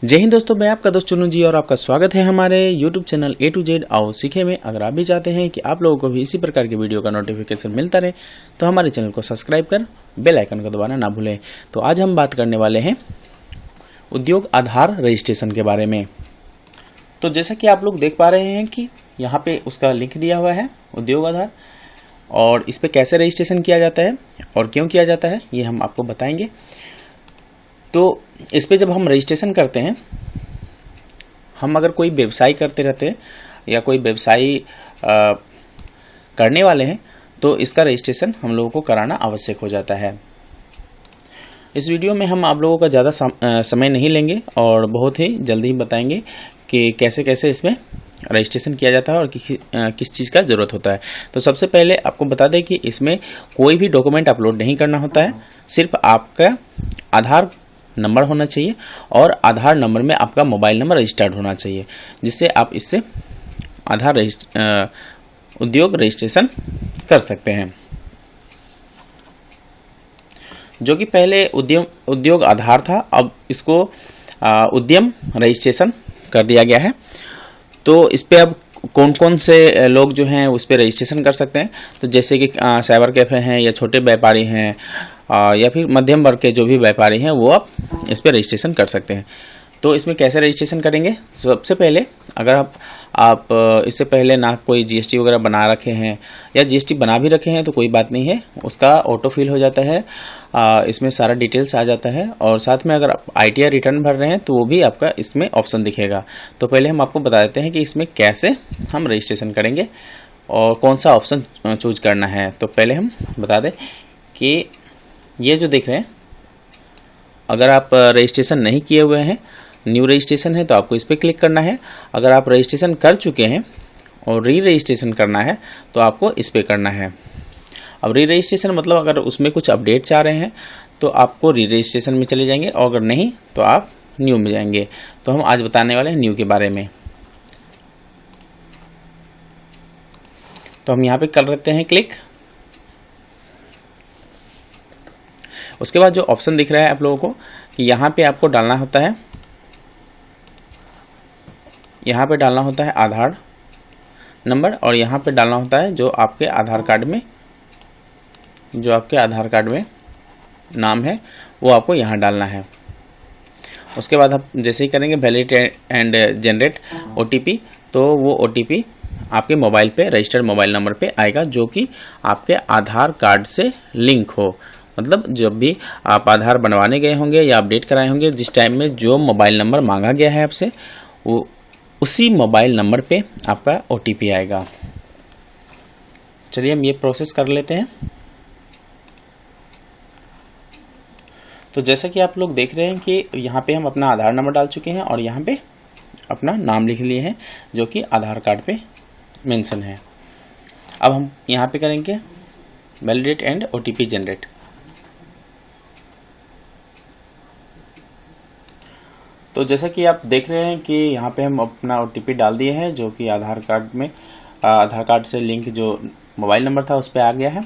जय हिंद दोस्तों, मैं आपका दोस्त चुनू जी और आपका स्वागत है हमारे YouTube channel A to Z आओ सीखे में। अगर आप भी चाहते हैं कि आप लोगों को भी इसी प्रकार के वीडियो का नोटिफिकेशन मिलता रहे तो हमारे चैनल को सब्सक्राइब कर बेल आइकन को दबाना ना भूलें। तो आज हम बात करने वाले हैं उद्योग आधार रजिस्ट्रेशन के बारे में। तो जैसा कि आप लोग देख पा रहे हैं कि यहाँ पे उसका लिंक दिया हुआ है उद्योग आधार, और इस पर कैसे रजिस्ट्रेशन किया जाता है और क्यों किया जाता है ये हम आपको बताएंगे। तो इस पे जब हम रजिस्ट्रेशन करते हैं, हम अगर कोई व्यवसाय करते रहते हैं या कोई व्यवसाय करने वाले हैं तो इसका रजिस्ट्रेशन हम लोगों को कराना आवश्यक हो जाता है। इस वीडियो में हम आप लोगों का ज़्यादा समय नहीं लेंगे और बहुत ही जल्दी ही बताएंगे कि कैसे कैसे इसमें रजिस्ट्रेशन किया जाता है और किस चीज़ का ज़रूरत होता है। तो सबसे पहले आपको बता दें कि इसमें कोई भी डॉक्यूमेंट अपलोड नहीं करना होता है, सिर्फ आपका आधार नंबर होना चाहिए और आधार नंबर में आपका मोबाइल नंबर रजिस्टर्ड होना चाहिए, जिससे आप इससे आधार उद्योग रजिस्ट्रेशन कर सकते हैं। जो कि पहले उद्योग आधार था, अब इसको उद्यम रजिस्ट्रेशन कर दिया गया है। तो इस पे अब कौन कौन से लोग जो हैं उस पर रजिस्ट्रेशन कर सकते हैं, तो जैसे कि साइबर कैफे हैं या छोटे व्यापारी हैं या फिर मध्यम वर्ग के जो भी व्यापारी हैं वो आप इस पर रजिस्ट्रेशन कर सकते हैं। तो इसमें कैसे रजिस्ट्रेशन करेंगे? सबसे पहले अगर आप इससे पहले ना कोई जीएसटी वगैरह बना रखे हैं या जीएसटी बना भी रखे हैं तो कोई बात नहीं है, उसका ऑटो फिल हो जाता है, इसमें सारा डिटेल्स आ जाता है। और साथ में अगर आप ITR रिटर्न भर रहे हैं तो वो भी आपका इसमें ऑप्शन दिखेगा। तो पहले हम आपको बता देते हैं कि इसमें कैसे हम रजिस्ट्रेशन करेंगे और कौन सा ऑप्शन चूज करना है। तो पहले हम बता दें कि ये जो देख रहे हैं, अगर आप रजिस्ट्रेशन नहीं किए हुए हैं, न्यू रजिस्ट्रेशन है तो आपको इस पर क्लिक करना है। अगर आप रजिस्ट्रेशन कर चुके हैं और री रजिस्ट्रेशन करना है तो आपको इस पर करना है। अब री रजिस्ट्रेशन मतलब अगर उसमें कुछ अपडेट चाह रहे हैं तो आपको री रजिस्ट्रेशन में चले जाएंगे, और अगर नहीं तो आप न्यू में जाएंगे। तो हम आज बताने वाले हैं न्यू के बारे में। तो हम यहाँ पे कर लेते हैं क्लिक। उसके बाद जो ऑप्शन दिख रहा है आप लोगों को कि यहाँ पे आपको डालना होता है, यहाँ पे डालना होता है आधार नंबर, और यहाँ पे डालना होता है जो आपके आधार कार्ड में नाम है वो आपको यहाँ डालना है। उसके बाद आप जैसे ही करेंगे वैलिडेट एंड जनरेट OTP, तो वो OTP आपके मोबाइल पे रजिस्टर्ड मोबाइल नंबर पे आएगा जो कि आपके आधार कार्ड से लिंक हो। मतलब जब भी आप आधार बनवाने गए होंगे या अपडेट कराए होंगे, जिस टाइम में जो मोबाइल नंबर मांगा गया है आपसे, वो उसी मोबाइल नंबर पे आपका OTP आएगा। चलिए हम ये प्रोसेस कर लेते हैं। तो जैसा कि आप लोग देख रहे हैं कि यहाँ पे हम अपना आधार नंबर डाल चुके हैं और यहाँ पे अपना नाम लिख लिए हैं जो कि आधार कार्ड पे मेंशन है। अब हम यहाँ पे करेंगे वैलिडेट एंड OTP जनरेट। तो जैसा कि आप देख रहे हैं कि यहाँ पे हम अपना OTP डाल दिए हैं जो कि आधार कार्ड से लिंक जो मोबाइल नंबर था उस पर आ गया है।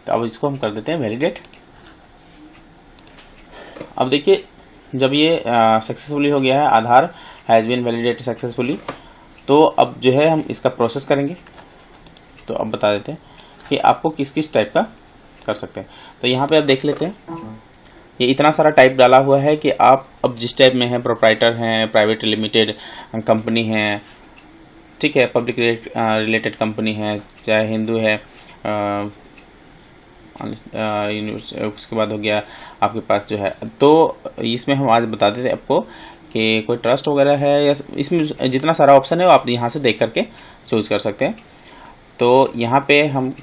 तो अब इसको हम कर देते हैं वैलिडेट। अब देखिए जब ये सक्सेसफुली हो गया है, आधार हैज़ बीन वैलिडेटेड सक्सेसफुली, तो अब जो है हम इसका प्रोसेस करेंगे। तो अब बता देते हैं कि आपको किस किस टाइप का कर सकते हैं। तो यहाँ पे आप देख लेते हैं, ये इतना सारा टाइप डाला हुआ है कि आप अब जिस टाइप में है, प्रोप्राइटर हैं, प्राइवेट लिमिटेड कंपनी है, ठीक है, पब्लिक रिलेटेड कंपनी है, चाहे हिंदू है, उसके बाद हो गया आपके पास जो है। तो इसमें हम आज बता देते हैं आपको कि कोई ट्रस्ट वगैरह है, या इसमें जितना सारा ऑप्शन है वो आप यहाँ से देख करके चूज कर सकते हैं। तो यहाँ पे हम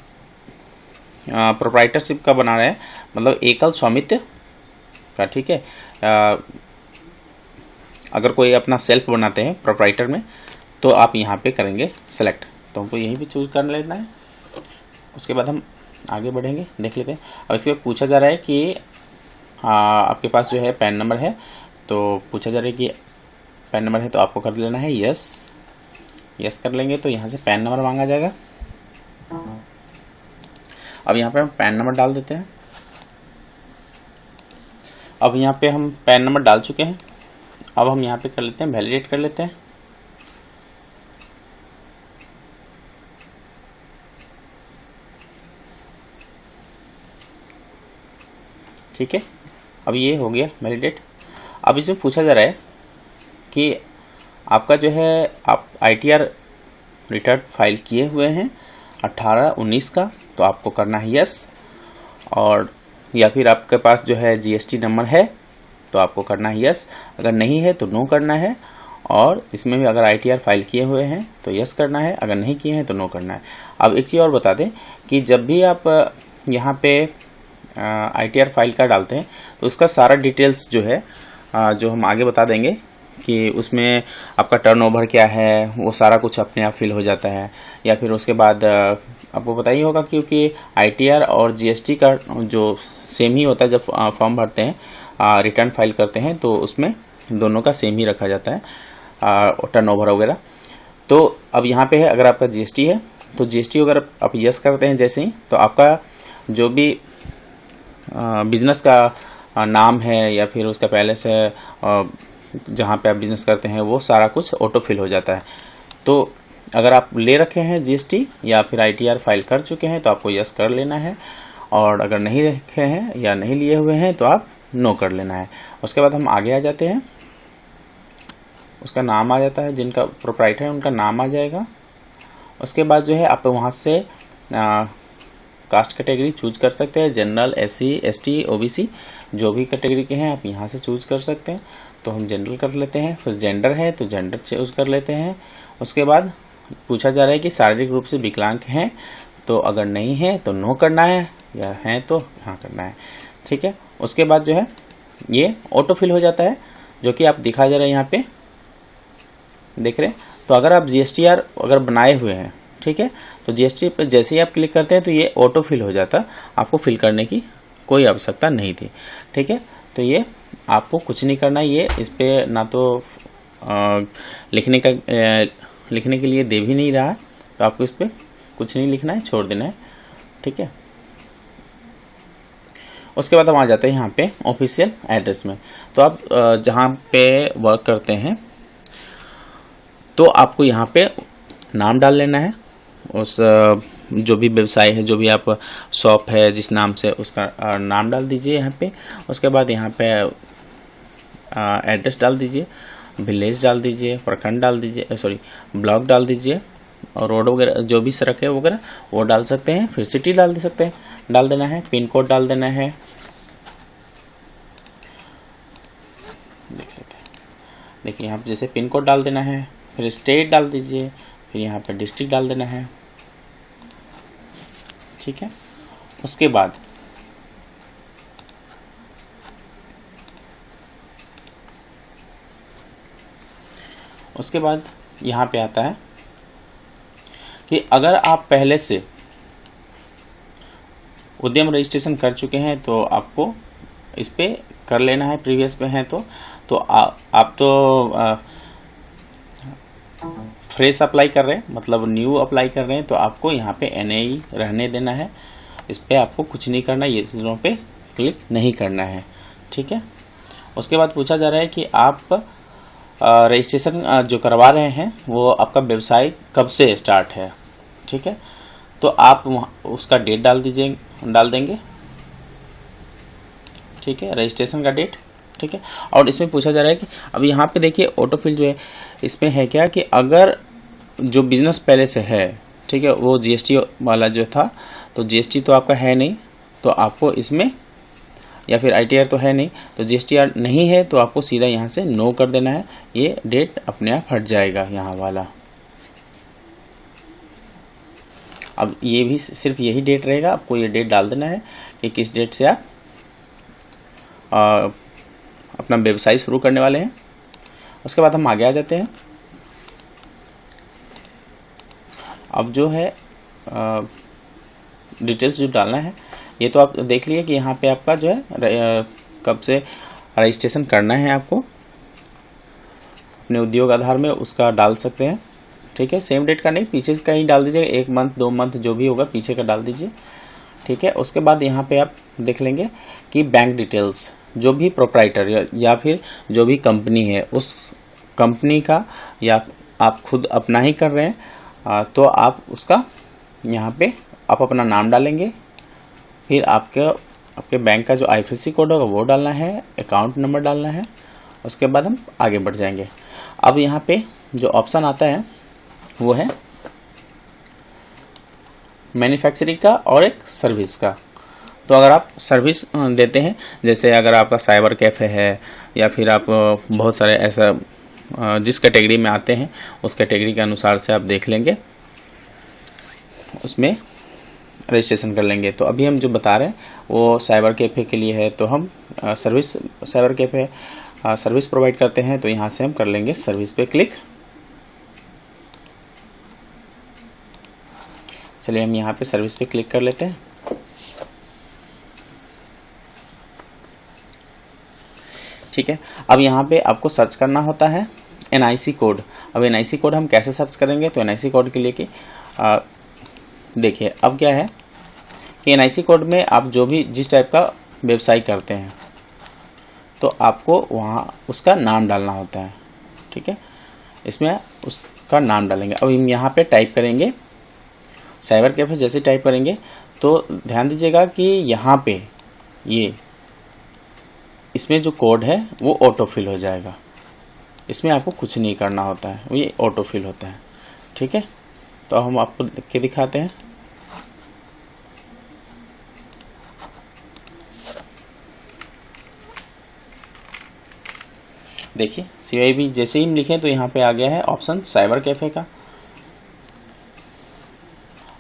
प्रोप्राइटरशिप का बना रहे हैं, मतलब एकल स्वामित्व का, ठीक है। अगर कोई अपना सेल्फ बनाते हैं प्रोप्राइटर में तो आप यहाँ पे करेंगे सेलेक्ट, तो हमको यहीं पे चूज कर लेना है। उसके बाद हम आगे बढ़ेंगे, देख लेते हैं। अब इसके बाद पूछा जा रहा है कि आपके पास जो है पैन नंबर है, तो पूछा जा रहा है कि पैन नंबर है तो आपको कर लेना है यस कर लेंगे। तो यहाँ से पैन नंबर मांगा जाएगा। अब यहाँ पे हम पैन नंबर डाल देते हैं। अब यहाँ पे हम पैन नंबर डाल चुके हैं। अब हम यहाँ पे कर लेते हैं, वैलिडेट कर लेते हैं। ठीक है, अब ये हो गया वैलिडेट। अब इसमें पूछा जा रहा है कि आपका जो है आप ITR रिटर्न फाइल किए हुए हैं 18-19 का, तो आपको करना है यस, और या फिर आपके पास जो है GST नंबर है तो आपको करना है यस, अगर नहीं है तो नो करना है। और इसमें भी अगर ITR फाइल किए हुए हैं तो यस करना है, अगर नहीं किए हैं तो नो करना है। अब एक चीज़ और बता दें कि जब भी आप यहाँ पे ITR फाइल का डालते हैं तो उसका सारा डिटेल्स जो है जो हम आगे बता देंगे कि उसमें आपका टर्नओवर क्या है, वो सारा कुछ अपने आप फिल हो जाता है। या फिर उसके बाद आपको पता ही होगा क्योंकि ITR और GST का जो सेम ही होता है, जब फॉर्म भरते हैं रिटर्न फाइल करते हैं तो उसमें दोनों का सेम ही रखा जाता है टर्नओवर वगैरह। तो अब यहाँ पे है, अगर आपका GST है तो GST अगर आप यस करते हैं जैसे ही, तो आपका जो भी बिजनेस का नाम है या फिर उसका पहले से जहाँ पे आप बिजनेस करते हैं वो सारा कुछ ऑटो फिल हो जाता है। तो अगर आप ले रखे हैं GST या फिर ITR फाइल कर चुके हैं तो आपको यस कर लेना है, और अगर नहीं रखे हैं या नहीं लिए हुए हैं तो आप नो कर लेना है। उसके बाद हम आगे आ जाते हैं, उसका नाम आ जाता है, जिनका प्रोप्राइटर है उनका नाम आ जाएगा। उसके बाद जो है आप वहाँ से कास्ट कैटेगरी चूज कर सकते हैं, जनरल, SC, ST, OBC जो भी कैटेगरी के हैं आप यहाँ से चूज कर सकते हैं। तो हम जनरल कर लेते हैं, फिर जेंडर है तो जेंडर चूज कर लेते हैं। उसके बाद पूछा जा रहा है कि शारीरिक रूप से विकलांग हैं, तो अगर नहीं है तो नो करना है, या हैं तो हाँ करना है। ठीक है, उसके बाद जो है ये ऑटो फिल हो जाता है, जो कि आप दिखा जा रहा है यहाँ पे देख रहे हैं। तो अगर आप GSTR अगर बनाए हुए हैं, ठीक है, तो GST पर जैसे ही आप क्लिक करते हैं तो ये ऑटो फिल हो जाता, आपको फिल करने की कोई आवश्यकता नहीं थी। ठीक है, तो ये आपको कुछ नहीं करना है, ये इस पे ना तो लिखने के लिए दे भी नहीं रहा है, तो आपको इस पे कुछ नहीं लिखना है, छोड़ देना है। ठीक है, उसके बाद हम आ जाते हैं यहाँ पे ऑफिशियल एड्रेस में। तो आप जहाँ पे वर्क करते हैं तो आपको यहाँ पे नाम डाल लेना है, उस जो भी व्यवसाय है, जो भी आप शॉप है जिस नाम से, उसका नाम डाल दीजिए यहाँ पे। उसके बाद यहाँ पे एड्रेस डाल दीजिए, विलेज डाल दीजिए, प्रखंड डाल दीजिए, सॉरी ब्लॉक डाल दीजिए, और रोड वगैरह जो भी सड़क है वगैरह वो डाल सकते हैं। फिर सिटी डाल दे सकते हैं, डाल देना है, पिन कोड डाल देना है। देख लेते हैं, देखिए यहाँ पे जैसे पिन कोड डाल देना है, फिर स्टेट डाल दीजिए, फिर यहाँ पे डिस्ट्रिक्ट डाल देना है। ठीक है, उसके बाद यहाँ पे आता है कि अगर आप पहले से उद्यम रजिस्ट्रेशन कर चुके हैं तो आपको इस पे कर लेना है, प्रीवियस पे हैं तो आप तो फ्रेश अप्लाई कर रहे हैं, मतलब न्यू अप्लाई कर रहे हैं, तो आपको यहाँ पे NAE रहने देना है। इस पे आपको कुछ नहीं करना, ये चीज़ों पे क्लिक नहीं करना है। ठीक है, उसके बाद पूछा जा रहा है कि आप रजिस्ट्रेशन जो करवा रहे हैं वो आपका व्यवसाय कब से स्टार्ट है। ठीक है, तो आप उसका डेट डाल देंगे। ठीक है, रजिस्ट्रेशन का डेट। ठीक है, और इसमें पूछा जा रहा है कि अब यहाँ पे देखिए ऑटोफिल जो है इसमें है क्या कि अगर जो बिजनेस पहले से है, ठीक है, वो GST वाला जो था, तो GST तो आपका है नहीं, तो आपको इसमें, या फिर ITR तो है नहीं, तो GSTR नहीं है तो आपको सीधा यहाँ से नो कर देना है। ये डेट अपने आप हट जाएगा यहाँ वाला। अब ये भी सिर्फ यही डेट रहेगा, आपको ये डेट डाल देना है कि किस डेट से आप अपना व्यवसाय शुरू करने वाले हैं। उसके बाद हम आगे आ जाते हैं। अब जो है डिटेल्स जो डालना है ये तो आप देख लिए कि यहाँ पे आपका जो है कब से रजिस्ट्रेशन करना है, आपको अपने उद्योग आधार में उसका डाल सकते हैं। ठीक है, सेम डेट का नहीं, पीछे का ही डाल दीजिए, 1 मंथ 2 मंथ जो भी होगा पीछे का डाल दीजिए। ठीक है, उसके बाद यहाँ पे आप देख लेंगे कि बैंक डिटेल्स, जो भी प्रोप्राइटर या फिर जो भी कंपनी है उस कंपनी का, या आप खुद अपना ही कर रहे हैं तो आप उसका यहाँ पे आप अपना नाम डालेंगे, फिर आपके बैंक का जो IFSC कोड होगा वो डालना है, अकाउंट नंबर डालना है, उसके बाद हम आगे बढ़ जाएंगे। अब यहाँ पे जो ऑप्शन आता है वो है मैन्युफैक्चरिंग का और एक सर्विस का। तो अगर आप सर्विस देते हैं, जैसे अगर आपका साइबर कैफ़े है या फिर आप बहुत सारे ऐसा जिस कैटेगरी में आते हैं उस कैटेगरी के अनुसार से आप देख लेंगे, उसमें रजिस्ट्रेशन कर लेंगे। तो अभी हम जो बता रहे हैं वो साइबर कैफ़े के लिए है, तो हम साइबर कैफ़े सर्विस प्रोवाइड करते हैं, तो यहाँ से हम कर लेंगे सर्विस पे क्लिक। चलिए हम यहाँ पे सर्विस पे क्लिक कर लेते हैं। ठीक है, अब यहाँ पे आपको सर्च करना होता है NIC कोड। अब NIC कोड हम कैसे सर्च करेंगे, तो NIC कोड के लिए कि देखिए अब क्या है कि NIC कोड में आप जो भी जिस टाइप का व्यवसाय करते हैं तो आपको वहाँ उसका नाम डालना होता है। ठीक है, इसमें उसका नाम डालेंगे। अब हम यहाँ पे टाइप करेंगे साइबर कैफे। जैसे टाइप करेंगे तो ध्यान दीजिएगा कि यहाँ पे ये इसमें जो कोड है वो ऑटो फिल हो जाएगा, इसमें आपको कुछ नहीं करना होता है, वो ये ऑटो फिल होता है। ठीक है, तो हम आपको लिख के दिखाते हैं। देखिए CYB जैसे ही हम लिखें तो यहाँ पे आ गया है ऑप्शन साइबर कैफे का,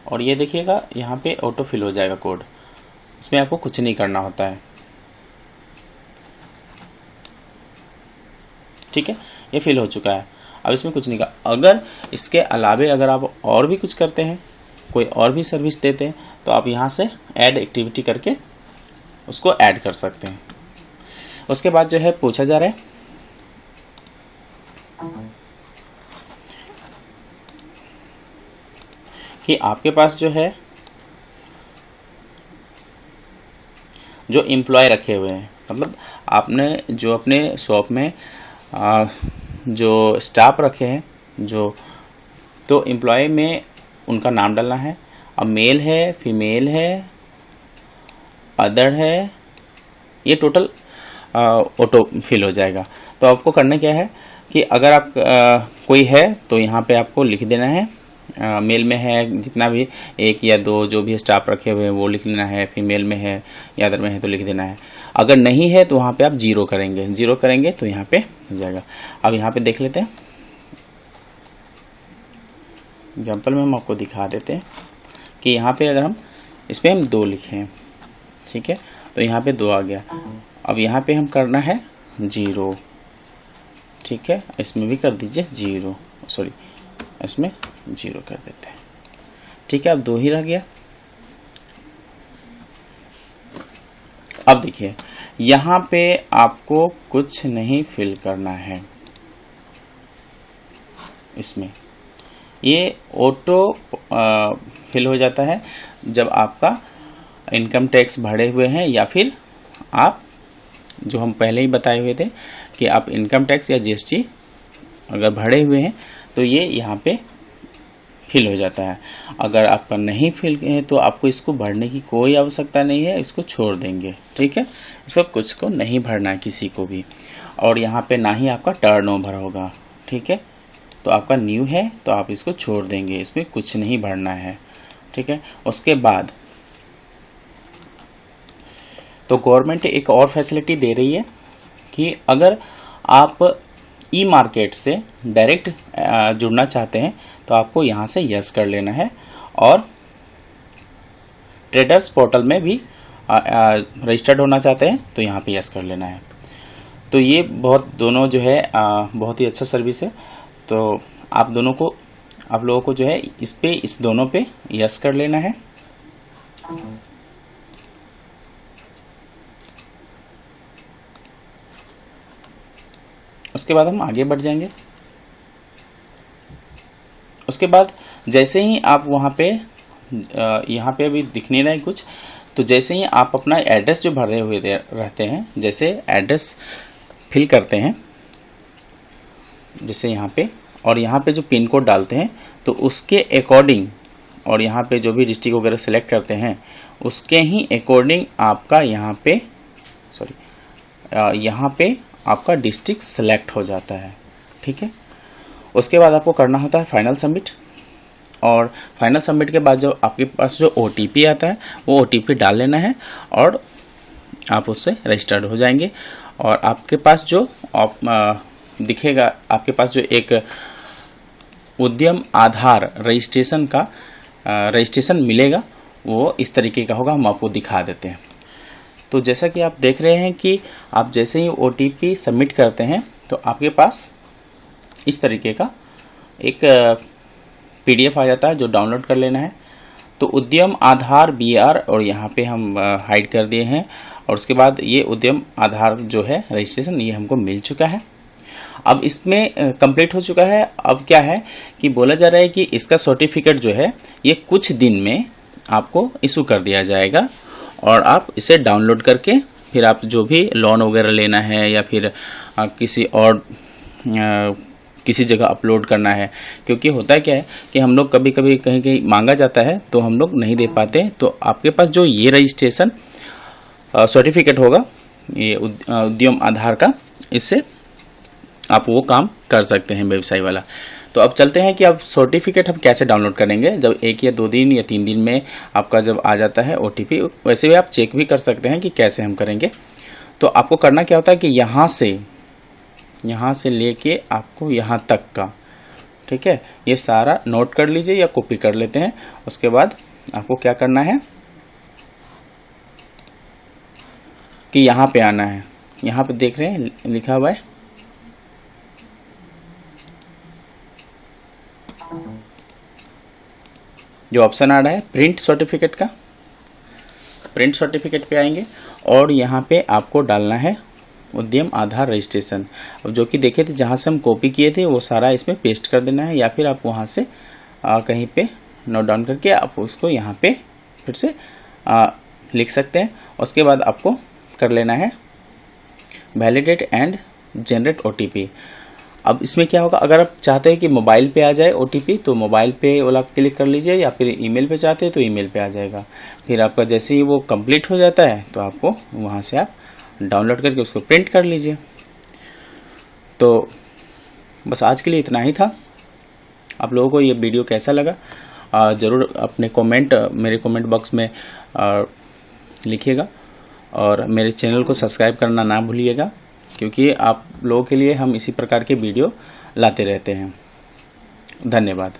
और ये देखिएगा यहाँ पे ऑटो फिल हो जाएगा कोड, इसमें आपको कुछ नहीं करना होता है। ठीक है, ये फिल हो चुका है, अब इसमें कुछ नहीं का। अगर इसके अलावे अगर आप और भी कुछ करते हैं, कोई और भी सर्विस देते हैं, तो आप यहाँ से ऐड एक्टिविटी करके उसको ऐड कर सकते हैं। उसके बाद जो है पूछा जा रहा है कि आपके पास जो है जो एम्प्लॉय रखे हुए हैं, मतलब आपने जो अपने शॉप में जो स्टाफ रखे हैं, जो तो एम्प्लॉय में उनका नाम डालना है। अब मेल है, फीमेल है, अदर है, ये टोटल ऑटो फिल हो जाएगा। तो आपको करना क्या है कि अगर आप कोई है तो यहाँ पे आपको लिख देना है, मेल में है जितना भी 1 या 2 जो भी स्टाफ रखे हुए हैं वो लिख लेना है, फीमेल में है या अदर में है तो लिख देना है। अगर नहीं है तो वहाँ पे आप 0 करेंगे, 0 करेंगे तो यहाँ पे हो जाएगा। अब यहाँ पे देख लेते हैं, एग्जाम्पल में हम आपको दिखा देते हैं कि यहाँ पे अगर हम इस पर हम 2 लिखें, ठीक है, तो यहाँ पे 2 आ गया। अब यहाँ पे हम करना है 0, ठीक है, इसमें भी कर दीजिए 0, सॉरी इसमें 0 कर देते हैं। ठीक है, अब 2 ही रह गया। अब देखिए यहाँ पे आपको कुछ नहीं फिल करना है, इसमें ये ऑटो फिल हो जाता है जब आपका इनकम टैक्स भरे हुए हैं, या फिर आप जो हम पहले ही बताए हुए थे कि आप इनकम टैक्स या GST अगर भरे हुए हैं तो ये यहाँ पे फिल हो जाता है। अगर आपका नहीं फिल है तो आपको इसको भरने की कोई आवश्यकता नहीं है, इसको छोड़ देंगे। ठीक है, इसको कुछ को नहीं भरना है किसी को भी, और यहाँ पे ना ही आपका टर्नओवर होगा। ठीक है, तो आपका न्यू है तो आप इसको छोड़ देंगे, इसमें कुछ नहीं भरना है। ठीक है, उसके बाद तो गवर्नमेंट एक और फैसिलिटी दे रही है कि अगर आप ई-मार्केट से डायरेक्ट जुड़ना चाहते हैं तो आपको यहाँ से यस कर लेना है, और ट्रेडर्स पोर्टल में भी रजिस्टर्ड होना चाहते हैं तो यहाँ पे यस कर लेना है। तो ये दोनों जो है बहुत ही अच्छा सर्विस है। तो आप लोगों को जो है इस दोनों पे यस कर लेना है। उसके बाद हम आगे बढ़ जाएंगे। उसके बाद जैसे ही आप वहाँ पे यहाँ पे अभी दिख नहीं रहा है कुछ, तो जैसे ही आप अपना एड्रेस जो भरे हुए रहते हैं, जैसे एड्रेस फिल करते हैं जैसे यहाँ पे, और यहाँ पे जो पिन कोड डालते हैं तो उसके अकॉर्डिंग, और यहाँ पे जो भी डिस्ट्रिक्ट वगैरह सेलेक्ट करते हैं उसके ही अकॉर्डिंग आपका यहाँ पे यहाँ पे आपका डिस्ट्रिक्ट सेलेक्ट हो जाता है। ठीक है, उसके बाद आपको करना होता है फाइनल सबमिट, और फाइनल सबमिट के बाद जो आपके पास जो OTP आता है वो OTP डाल लेना है और आप उससे रजिस्टर्ड हो जाएंगे। और आपके पास जो दिखेगा, आपके पास जो एक उद्यम आधार रजिस्ट्रेशन का रजिस्ट्रेशन मिलेगा वो इस तरीके का होगा। हम आपको दिखा देते हैं। तो जैसा कि आप देख रहे हैं कि आप जैसे ही OTP सबमिट करते हैं तो आपके पास इस तरीके का एक PDF आ जाता है जो डाउनलोड कर लेना है। तो उद्यम आधार BR, और यहाँ पे हम हाइड कर दिए हैं, और उसके बाद ये उद्यम आधार जो है रजिस्ट्रेशन ये हमको मिल चुका है। अब इसमें कंप्लीट हो चुका है। अब क्या है कि बोला जा रहा है कि इसका सर्टिफिकेट जो है ये कुछ दिन में आपको इशू कर दिया जाएगा, और आप इसे डाउनलोड करके फिर आप जो भी लोन वगैरह लेना है या फिर किसी और किसी जगह अपलोड करना है, क्योंकि होता है क्या है कि हम लोग कभी कभी कहीं कहीं मांगा जाता है तो हम लोग नहीं दे पाते। तो आपके पास जो ये रजिस्ट्रेशन सर्टिफिकेट होगा ये उद्यम आधार का, इससे आप वो काम कर सकते हैं व्यवसाय वाला। तो अब चलते हैं कि अब सर्टिफिकेट हम कैसे डाउनलोड करेंगे। जब 1 या 2 दिन या 3 दिन में आपका जब आ जाता है OTP, वैसे भी आप चेक भी कर सकते हैं कि कैसे हम करेंगे। तो आपको करना क्या होता है कि यहाँ से लेके आपको यहाँ तक का, ठीक है, ये सारा नोट कर लीजिए या कॉपी कर लेते हैं। उसके बाद आपको क्या करना है कि यहाँ पे आना है। यहाँ पे देख रहे हैं लिखा हुआ है जो ऑप्शन आ रहा है प्रिंट सर्टिफिकेट का, प्रिंट सर्टिफिकेट पे आएंगे और यहाँ पे आपको डालना है उद्यम आधार रजिस्ट्रेशन। अब जो कि देखे थे जहाँ से हम कॉपी किए थे वो सारा इसमें पेस्ट कर देना है, या फिर आप वहाँ से कहीं पे नोट डाउन करके आप उसको यहाँ पे फिर से लिख सकते हैं। उसके बाद आपको कर लेना है वैलिडेट एंड जनरेट OTP। अब इसमें क्या होगा, अगर आप चाहते हैं कि मोबाइल पे आ जाए OTP तो मोबाइल पे वाला क्लिक कर लीजिए, या फिर ईमेल पे चाहते हैं तो ईमेल पे आ जाएगा। फिर आपका जैसे ही वो कंप्लीट हो जाता है तो आपको वहाँ से आप डाउनलोड करके उसको प्रिंट कर लीजिए। तो बस आज के लिए इतना ही था। आप लोगों को ये वीडियो कैसा लगा ज़रूर अपने कमेंट मेरे कमेंट बॉक्स में लिखिएगा, और मेरे चैनल को सब्सक्राइब करना ना भूलिएगा, क्योंकि आप लोगों के लिए हम इसी प्रकार के वीडियो लाते रहते हैं। धन्यवाद।